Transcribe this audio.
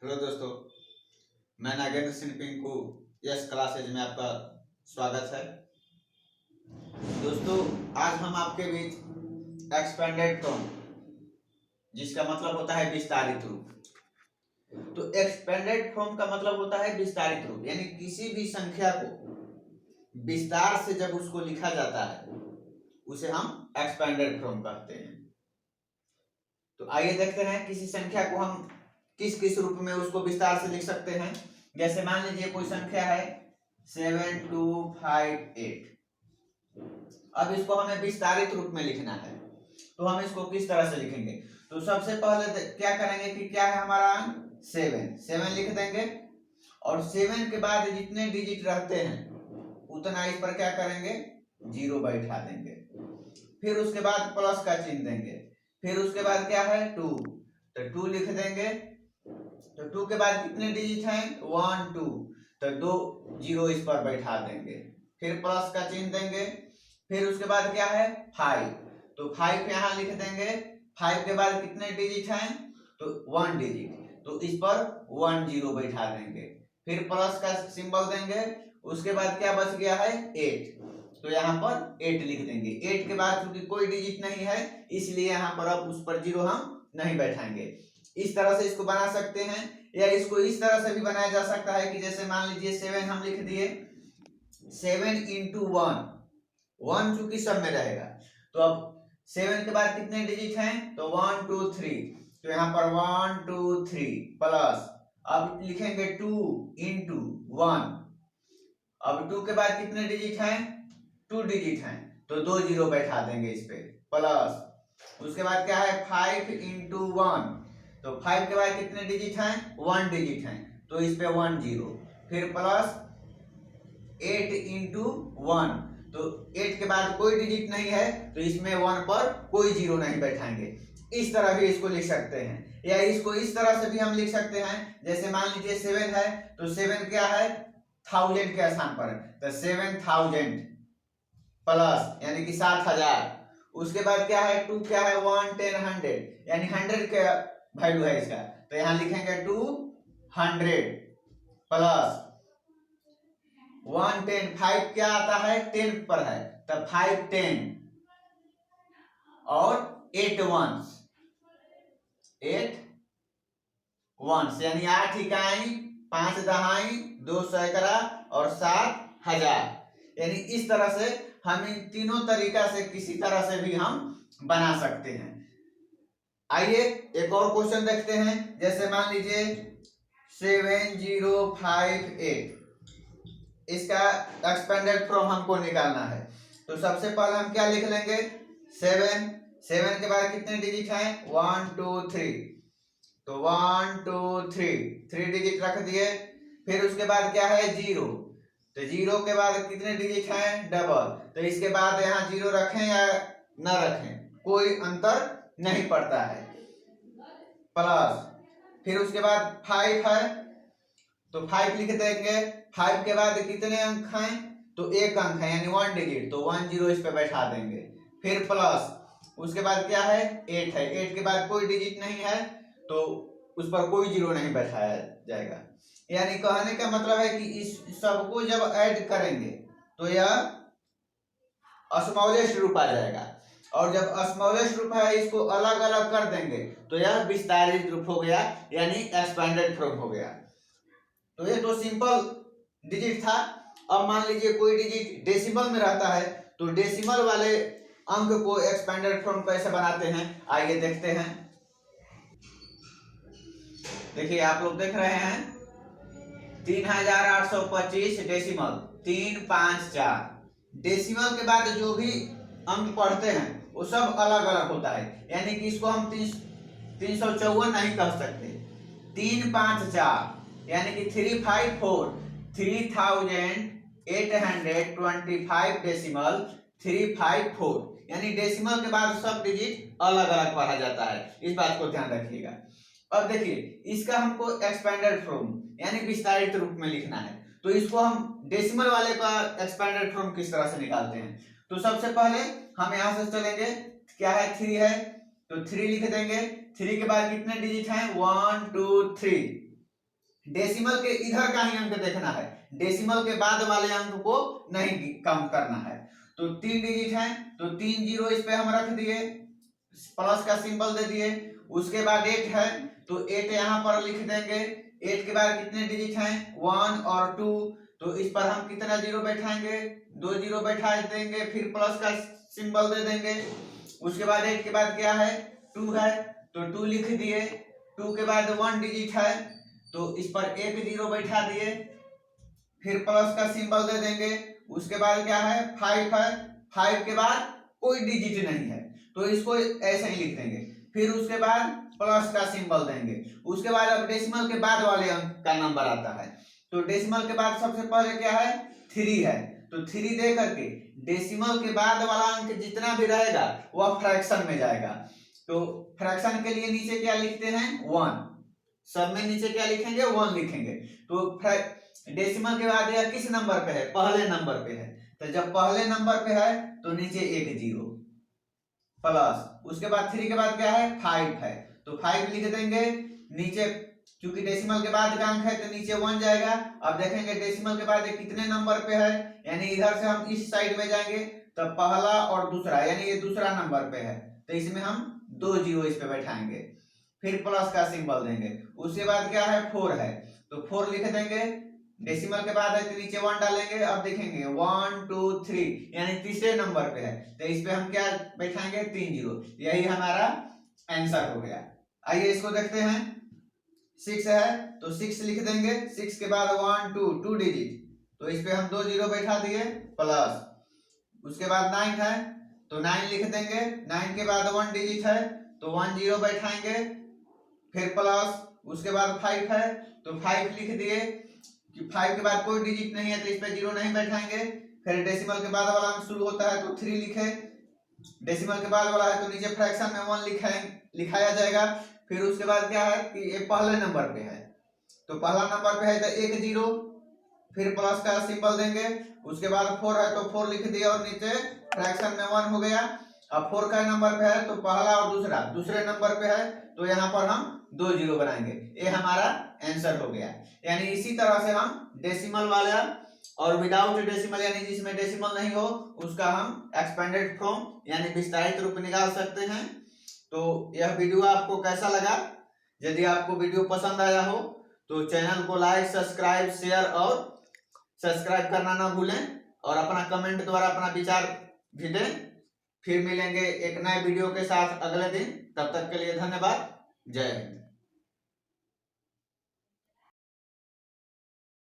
Hello दोस्तों, मैं Nagendra Singh Pinku yes classes में आपका स्वागत है। दोस्तों, आज हम आपके बीच एक्सपेंडेड फॉर्म, जिसका मतलब होता है विस्तारित रूप। तो एक्सपेंडेड फॉर्म का मतलब होता है विस्तारित रूप, यानी किसी भी संख्या को विस्तार से जब उसको लिखा जाता है उसे हम एक्सपेंडेड फॉर्म कहते हैं। तो आइए देखते हैं किसी संख्या को हम किस किस रूप में उसको विस्तार से लिख सकते हैं। जैसे मान लीजिए कोई संख्या है 7258। अब इसको हमें विस्तारित रूप में लिखना है, तो हम इसको किस तरह से लिखेंगे। तो सबसे पहले क्या करेंगे कि क्या है हमारा 7 लिख देंगे, और 7 के बाद जितने डिजिट रहते हैं उतना इस पर क्या करेंगे, 0 बैठा देंगे। फिर उसके बाद प्लस का चिन्ह देंगे। फिर उसके बाद क्या है 2, तो 2 लिख देंगे। तो 2 के बाद कितने डिजिट हैं 1 2, तो 2 0 इस पर बैठा देंगे। फिर प्लस का चिन्ह देंगे। फिर उसके बाद क्या है 5, तो 5 यहाँ लिख देंगे। 5 के बाद कितने डिजिट हैं, तो 1 डिजिट, तो इस पर 1 0 बैठा देंगे। फिर प्लस का सिंबल देंगे। उसके बाद क्या बच गया है 8, तो यहाँ पर 8 लिख देंगे। 8 के बाद चूंकि कोई डिजिट नहीं है इसलिए यहाँ पर अब उस पर 0 हम नहीं बैठाएंगे। इस तरह से इसको बना सकते हैं, या इसको इस तरह से भी बनाया जा सकता है कि जैसे मान लीजिए 7 हम लिख दिए, 7 इंटू 1, 1 चूंकि सब में रहेगा, तो अब 7 के बाद कितने डिजिट हैं, तो 1 2 3, तो यहाँ पर 1 2 3 प्लस, अब लिखेंगे 2 इंटू 1। अब 2 के बाद कितने डिजिट हैं, 2 डिजिट हैं, तो 2 0 बैठा देंगे इस पे, प्लस उसके बाद क्या है 5 इंटू 1, तो 5 के बाद कितने डिजिट हैं 1 डिजिट हैं, तो इस पे 1 0। फिर प्लस 8 इंटू 1, तो 8 के बाद कोई डिजिट नहीं है तो इसमें 1 पर कोई 0 नहीं बैठाएंगे। इस तरह भी इसको लिख सकते हैं, या इसको इस तरह से भी हम लिख सकते हैं। जैसे मान लीजिए 7 है, तो 7 क्या है 1000 के स्थान पर, तो 7000 प्लस यानी कि 7000। उसके बाद क्या है 2 क्या है 1 10 100, यानी 100 का वैल्यू है इसका, तो यहां लिखेंगे 200 प्लस 1 10। 5 क्या आता है 10 पर है, तो 5 10 और 8 वंस, 8 वंस यानी 8 इकाई, 5 दहाई, 2 सैकड़ा और 7000। यानी इस तरह से हम इन तीनों तरीका से किसी तरह से भी हम बना सकते हैं। आइए एक और क्वेश्चन देखते हैं। जैसे मान लीजिए 7058, इसका एक्सपेंडेड फ्रॉम हमको निकालना है। तो सबसे पहले हम क्या लिख लेंगे 7 के बाद कितने डिजिट हैं 1 2 3, तो 1 2 3 डिजिट रख दिए। फिर उसके बाद क्या है 0, तो 0 के बाद कितने डिजिट हैं डबल, तो इसके बाद यहाँ 0 रखें या न रखें कोई अंतर नहीं पड़ता है, प्लस फिर उसके बाद 5 है, तो 5 लिख देंगे। 5 के बाद कितने अंक हैं, तो एक अंक है यानी 1 डिजिट, तो 1 0 इस पे बैठा देंगे। फिर प्लस उसके बाद क्या है 8 है, 8 के बाद कोई डिजिट नहीं है तो उस पर कोई 0 नहीं बैठाया जाएगा। यानी कहने का मतलब है कि इस सबको जब ऐड करेंगे तो यह स्मॉलेस्ट रूप आ जाएगा, और जब स्मॉलेस्ट रूप है इसको अलग अलग कर देंगे तो यह विस्तारित रूप हो गया, यानी एक्सपेंडेड फॉर्म हो गया। तो ये तो सिंपल डिजिट था। अब मान लीजिए कोई डिजिट डेसिमल में रहता है, तो डेसिमल वाले अंक को एक्सपेंडेड फॉर्म कैसे बनाते हैं आइए देखते हैं। देखिए आप लोग देख रहे हैं 3825 डेसिमल 354। डेसिमल के बाद जो भी अंक पढ़ते हैं वो सब अलग अलग होता है, यानी कि इसको हम 354 नहीं कह सकते, 354 यानी कि 354 3825 डेसिमल 354, यानी डेसिमल के बाद सब डिजिट अलग अलग पढ़ा जाता है, इस बात को ध्यान रखिएगा। अब देखिए इसका हमको एक्सपेंडेड फॉर्म यानी विस्तारित रूप में लिखना है, तो इसको हम डेसिमल वाले का एक्सपेंडेड फॉर्म किस तरह से निकालते हैं। तो सबसे पहले हम यहां से चलेंगे, क्या है 3 है, तो 3 लिख देंगे। 3 के बाद कितने डिजिट हैं 1 2 3, डेसिमल के इधर का ही अंक देखना है, डेसिमल के बाद वाले अंक को नहीं कम करना है। तो 3 डिजिट है तो 3 जीरो इस पे हम रख दिए, प्लस का सिंबल दे दिए। उसके बाद 8 है तो 8 यहाँ पर लिख देंगे। 8 के बाद कितने डिजिट हैं 1 और 2, तो इस पर हम कितना जीरो बैठाएंगे 2 जीरो बैठा देंगे, फिर प्लस का सिंबल दे देंगे। उसके बाद 8 के बाद क्या है 2 है तो 2 लिख दिए। 2 के बाद 1 डिजिट है तो इस पर 1 जीरो बैठा दिए, फिर प्लस का सिंबल दे देंगे। उसके बाद क्या है 5 है, 5 के बाद कोई डिजिट नहीं है तो इसको ऐसे ही लिख देंगे। फिर उसके बाद प्लस का सिंबल देंगे। उसके बाद अब डेसिमल के बाद वाले अंक का नंबर आता है, तो डेसिमल के बाद सबसे पहले क्या है 3 है, तो 3 दे करके डेसिमल के बाद वाला अंक जितना भी रहेगा वह फ्रैक्शन में जाएगा। तो फ्रैक्शन के लिए नीचे क्या लिखते हैं 1, सब में नीचे क्या लिखेंगे 1 लिखेंगे। तो डेसिमल के बाद यह किस नंबर पे है पहले नंबर पे है, तो जब पहले नंबर पे है तो नीचे 1 जीरो प्लस, उसके बाद 3 के बाद क्या है 5 है तो 5 लिख देंगे नीचे, क्योंकि डेसिमल के बाद का अंक है तो नीचे 1 जाएगा। अब देखेंगे डेसिमल के बाद ये कितने नंबर पे है, यानी इधर से हम इस साइड में जाएंगे तो पहला और दूसरा, यानी ये दूसरा नंबर पे है तो इसमें हम 2 जीरो इस पे बैठाएंगे, फिर प्लस का सिंबल देंगे। उसके बाद क्या है 4 है तो 4 लिख देंगे। डेसिमल के बाद है तो नीचे 1 डालेंगे। अब देखेंगे 1 2 3 यानी तीसरे नंबर पे है तो इस पे हम क्या बैठाएंगे 3 जीरो, यही हमारा आंसर हो गया। आइए इसको देखते हैं। 6 है तो 6 लिख देंगे। 6 के बाद 1 2 डिजिट तो इस पे हम 2 जीरो बैठा दिए प्लस। उसके बाद 9 है तो 9 लिख देंगे। 9 के बाद 1 डिजिट है तो 1 जीरो बैठाएंगे, फिर प्लस। उसके बाद 5 है तो 5 लिख दिए कि 5 के बाद कोई डिजिट नहीं है तो इस पे जीरो नहीं बैठाएंगे। फिर डेसिमल के बाद वाला अंक शुरू होता है तो 3 लिखे, डेसिमल के बाद वाला है तो नीचे फ्रैक्शन में 1 लिखाया जाएगा। फिर उसके बाद क्या है कि ये पहले नंबर पे है तो पहला नंबर पे है तो 1 जीरो, फिर प्लस का सिंबल देंगे। उसके बाद 4 है तो 4 लिख दिया और नीचे फ्रैक्शन में 1 हो गया। अब 4 का नंबर पे है तो पहला और दूसरा दूसरे नंबर पे है तो यहाँ पर हम 2 जीरो बनाएंगे, ये हमारा आंसर हो गया। यानी इसी तरह से हम डेसिमल वाला और विदाउट डेसिमल यानी जिसमें डेसिमल नहीं हो उसका हम एक्सपेंडेड फॉर्म यानी विस्तारित रूप निकाल सकते हैं। तो यह वीडियो आपको कैसा लगा, यदि आपको वीडियो पसंद आया हो तो चैनल को लाइक सब्सक्राइब शेयर और सब्सक्राइब करना ना भूलें और अपना कमेंट द्वारा अपना विचार भी दें। फिर मिलेंगे एक नए वीडियो के साथ अगले दिन, तब तक के लिए धन्यवाद। जय हिंद।